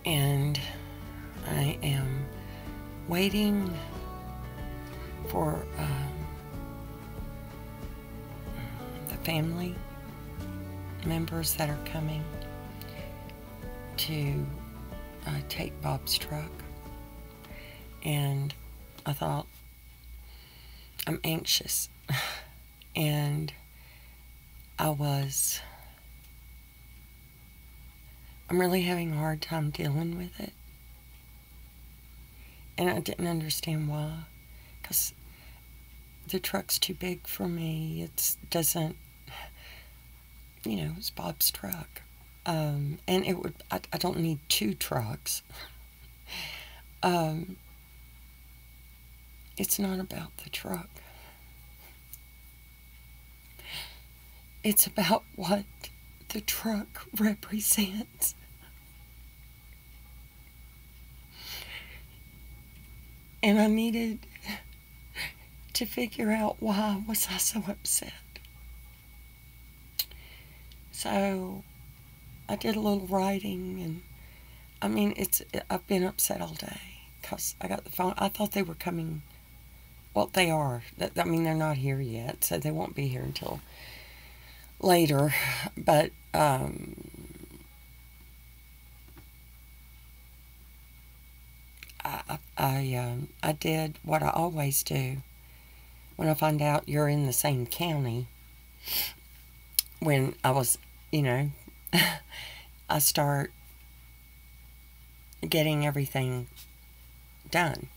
and I am waiting for the family members that are coming to take Bob's truck. And I thought, I'm anxious. And I'm really having a hard time dealing with it. And I didn't understand why. Because the truck's too big for me. It doesn't, it's Bob's truck. And I don't need two trucks. It's not about the truck. It's about what the truck represents. And I needed to figure out why was I so upset. So I did a little writing, and I've been upset all day because I got the phone. I thought they were coming. Well, they are. They're not here yet, so they won't be here until later. But I did what I always do when I find out you're in the same county. When I was, I start getting everything done.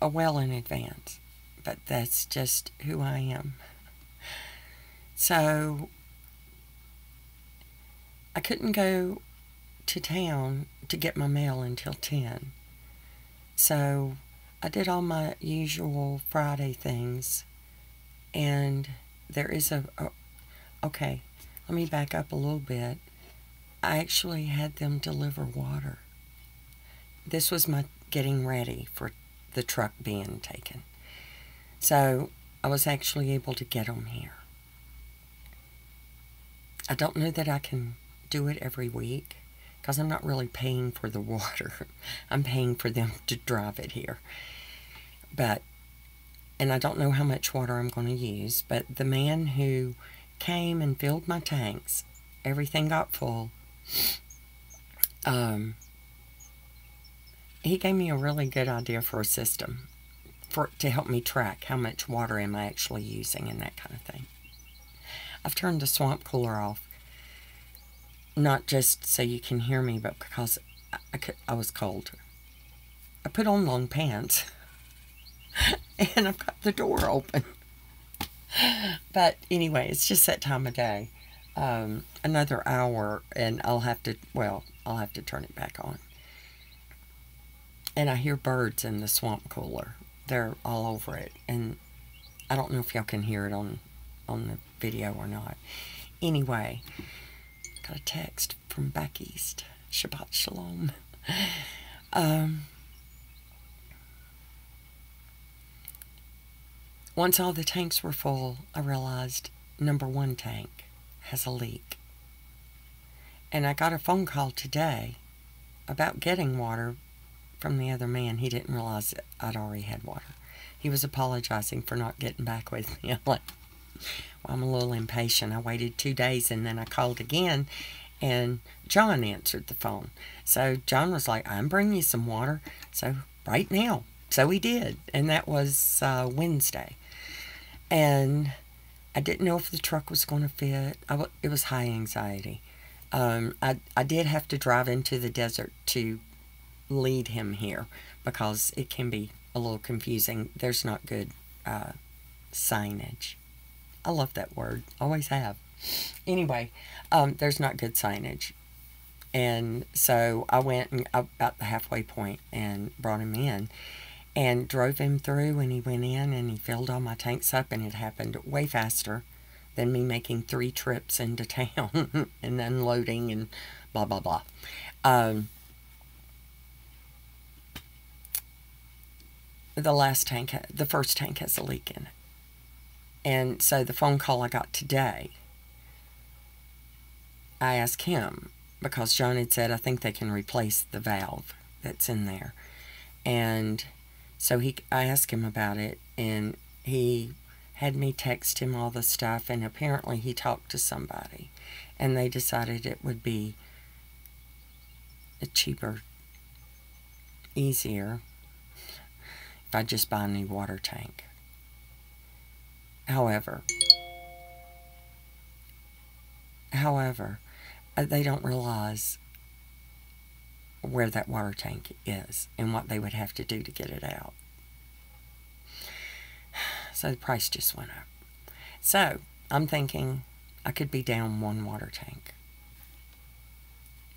Well in advance. But that's just who I am. So I couldn't go to town to get my mail until 10. So I did all my usual Friday things. And there is okay, let me back up a little bit. I actually had them deliver water. This was my getting ready for the truck being taken. So I was actually able to get them here. I don't know that I can do it every week because I'm not really paying for the water. I'm paying for them to drive it here. And I don't know how much water I'm going to use, but the man who came and filled my tanks, everything got full. He gave me a really good idea for a system to help me track how much water am I actually using and that kind of thing. I've turned the swamp cooler off, not just so you can hear me, but because I was cold. I put on long pants, and I've got the door open. But anyway, it's just that time of day. Another hour, and I'll have to turn it back on. And I hear birds in the swamp cooler. They're all over it, and I don't know if y'all can hear it on the video or not. Anyway, got a text from back east. Shabbat Shalom. Once all the tanks were full, I realized number 1 tank has a leak. And I got a phone call today about getting water from the other man. He didn't realize that I'd already had water. He was apologizing for not getting back with me. I'm like, well, I'm a little impatient. I waited 2 days, and then I called again, and John answered the phone. So John was like, I'm bringing you some water, so right now. So he did, and that was Wednesday. And I didn't know if the truck was going to fit. It was high anxiety. I did have to drive into the desert to lead him here because it can be a little confusing. There's not good signage. I love that word. Always have. Anyway, there's not good signage. And so I went about the halfway point and brought him in and drove him through, and he went in and he filled all my tanks up, and it happened way faster than me making 3 trips into town and unloading and blah, blah, blah. The first tank has a leak in it. And so the phone call I got today I asked him, because John had said, I think they can replace the valve that's in there. And so I asked him about it, and he had me text him all the stuff, and apparently he talked to somebody, and they decided it would be a cheaper, easier if I just buy a new water tank. However, they don't realize where that water tank is and what they would have to do to get it out. So the price just went up. So I'm thinking I could be down one water tank,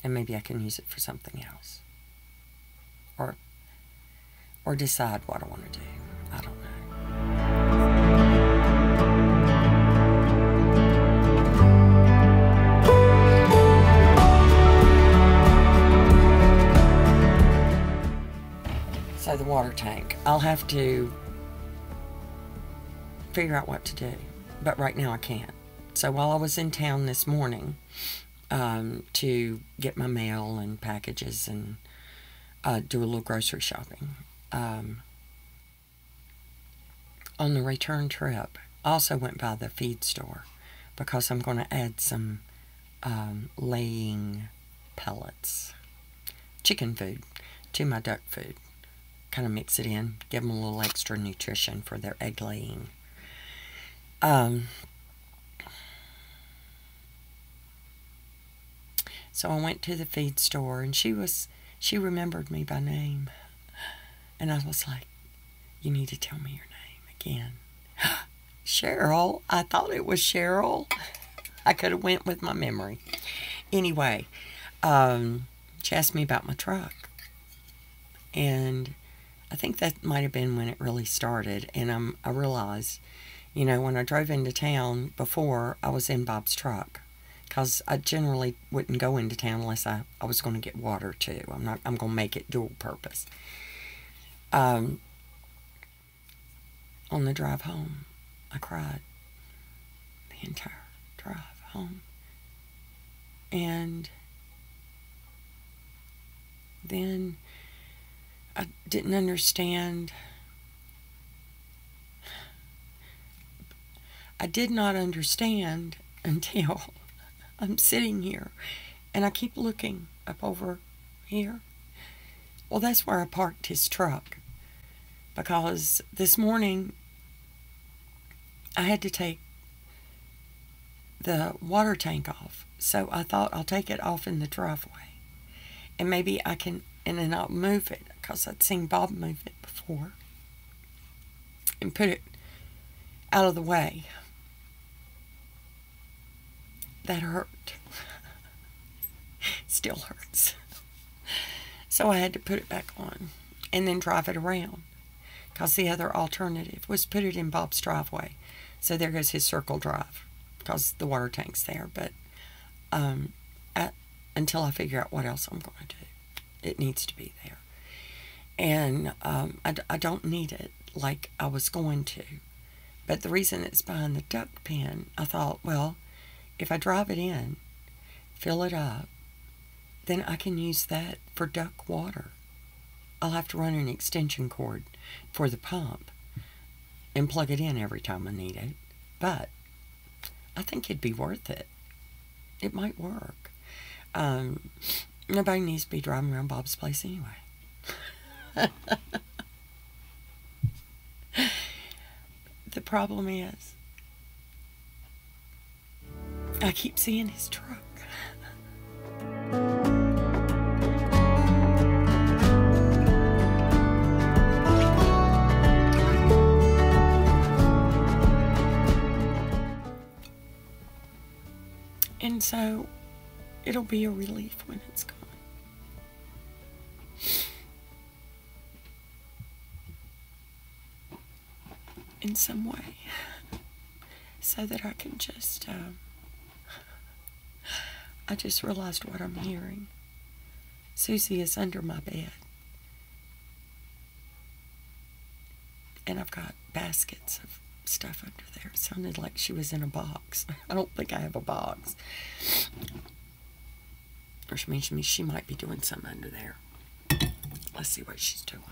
and maybe I can use it for something else, or decide what I want to do. I don't know. So the water tank, I'll have to figure out what to do, but right now I can't. So while I was in town this morning to get my mail and packages and do a little grocery shopping, on the return trip, I also went by the feed store because I'm going to add some laying pellets, chicken food, to my duck food. Kind of mix it in, give them a little extra nutrition for their egg laying. So I went to the feed store, and she remembered me by name. And I was like, you need to tell me your name again. Cheryl. I thought it was Cheryl. I could have went with my memory. Anyway, she asked me about my truck. And I think that might have been when it really started. And I realized, you know, when I drove into town before, I was in Bob's truck. Because I generally wouldn't go into town unless I was going to get water too. I'm going to make it dual purpose. On the drive home, I cried the entire drive home. And then I didn't understand. I did not understand until I'm sitting here and I keep looking up over here. Well, that's where I parked his truck, because this morning I had to take the water tank off. So I thought I'll take it off in the driveway, and maybe I can, and then I'll move it, because I'd seen Bob move it before, and put it out of the way. That hurt. Still hurts. So I had to put it back on and then drive it around, because the other alternative was put it in Bob's driveway. So there goes his circle drive, because the water tank's there. But until I figure out what else I'm going to do, it needs to be there. And I don't need it like I was going to. But the reason it's behind the duck pen, I thought, well, if I drive it in, fill it up, then I can use that for duck water. I'll have to run an extension cord for the pump and plug it in every time I need it. But I think it'd be worth it. It might work. Nobody needs to be driving around Bob's place anyway. The problem is, I keep seeing his truck. And so it'll be a relief when it's gone. In some way. So that I can just, I just realized what I'm hearing. Susie is under my bed. And I've got baskets of stuff under there. It sounded like she was in a box. I don't think I have a box. Which means she might be doing something under there. Let's see what she's doing.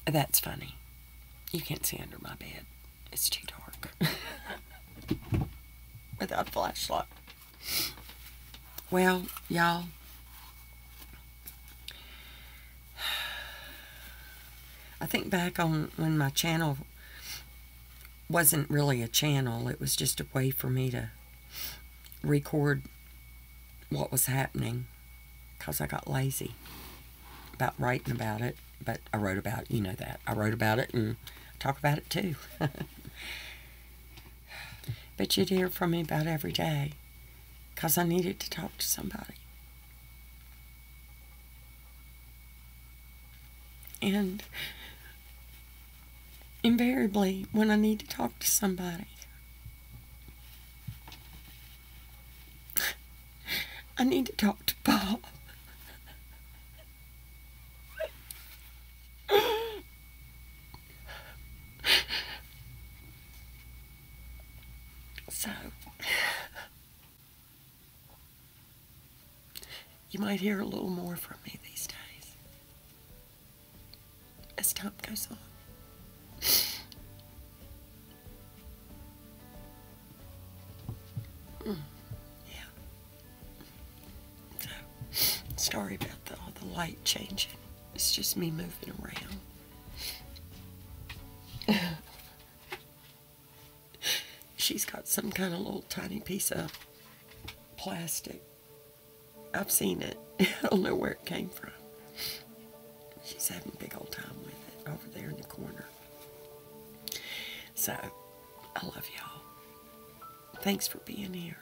That's funny. You can't see under my bed. It's too dark. Without a flashlight. Well, y'all. I think back on when my channel wasn't really a channel. It was just a way for me to record what was happening. Because I got lazy about writing about it. But I wrote about it. You know that. I wrote about it and talk about it too. But you'd hear from me about every day. Because I needed to talk to somebody. And invariably, when I need to talk to somebody, I need to talk to Bob. So, you might hear a little more from me these days as time goes on. Yeah. So, sorry about all the light changing. It's just me moving around. She's got some kind of little tiny piece of plastic. I've seen it. I don't know where it came from. She's having a big old time with it over there in the corner. So, I love y'all. Thanks for being here.